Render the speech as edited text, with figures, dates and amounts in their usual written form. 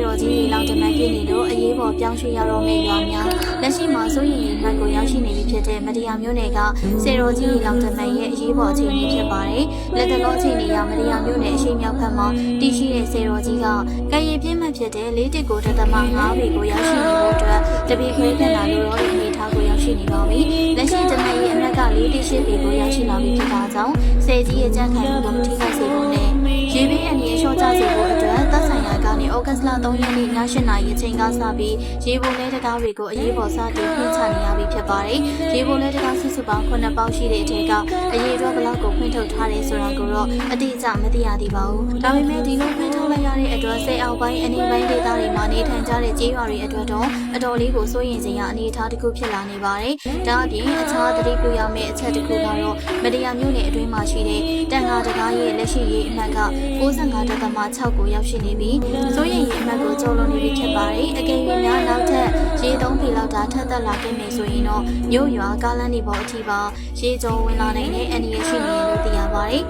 တော်ကြီးလောင်တမန်ပြည့်နေလို့အရေးပေါ်ပြောင်းရွှေ့ရတော့မယ့်ရွာများလက်ရှိမှာစိုးရိမ်ရင်ဘက်ကိုရောက်ရှိနေပြီဖြစ်တဲ့မတရားမျိုးနယ်ကစေတော်ကြီးလောင်တမန်ရဲ့အရေးပေါ်အခြေအနေဖြစ်ပါတယ်။လက်တလောအခြေအနေအရမတရားမျိုးနယ်အရှိမြောက်ဘက်မှာတည်ရှိတဲ့စေတော်ကြီးကကံရည်ပြင်းမှဖြစ်တဲ့၄တစ်ကို5ပေကိုရောက်ရှိနေဖို့အတွက်တပိခွဲခန့်လာလို့ရောအနေထားကိုရောက်ရှိနေပါပြီ။လက်ရှိတနက်ရဲ့အမြက်က4.8ပေကိုရောက်ရှိလာပြီဖြစ်တာကြောင့်ဆယ်ကြီးရဲ့ကြမ်းခံမှုကိုမထိခိုက်စေဖို့နဲ့ရေဘေးအန္တရာယ်လျှော့ချစေဖို့အတွက်သက်ဆိုင်ရာကနေဩဂတ်လ3ရက်နေ့ည8:00နာရီအချိန်ကစပြီးရေပုံလဲတကားတွေကိုအရေးပေါ်စတင်ဖွင့်ချနေရပြီဖြစ်ပါတယ်။ရေပုံလဲတကားစုစုပေါင်း9ပေါက်ရှိတဲ့အထက်ကအရေးအတွက်ဘလောက်ကိုဖွင့်ထုတ်ထားတယ်ဆိုတာကိုတော့အတိအကျမသိရသေးပါဘူး။ဒါပေမဲ့ဒီလိုဖွင့်ထုတ်လိုက်ရတဲ့အတွက်ဆယ်အောက်ပိုင်းအနေပိုင်းဒေသတွေမှာနေထိုင်ကြတဲ့ကျေးရွာတွေအတွက်တော့အတော်လေးကိုစိုးရိမ်စရာအနေအထားတစ်ခုဖြစ်လာနေပါတယ်။ဒါအပြင်အခြားသတိပြုရမယ့်အချက်တစ်ခုကတော့မတရားမျိုးနယ်အတွင်းမှာရှိတဲ့တန်ခါတကားရဲ့လက်ရှိရေးအမှတ်က95.6ကိုရောက်ရှိနေပြီးစိုးရိမ်ရေးအမှတ်ကိုကျော်လွန်နေပြီဖြစ်ပါတယ်။အကယ်၍များနောက်ထပ်ရေ3ပေလောက်ထပ်သက်လာခဲ့မယ်ဆိုရင်တော့မြို့ရွာကားလမ်းတွေပေါ်အထိပါရေကျော်ဝင်လာနိုင်တဲ့အန္တရာယ်ရှိနေတယ်လို့သိရပါတယ်။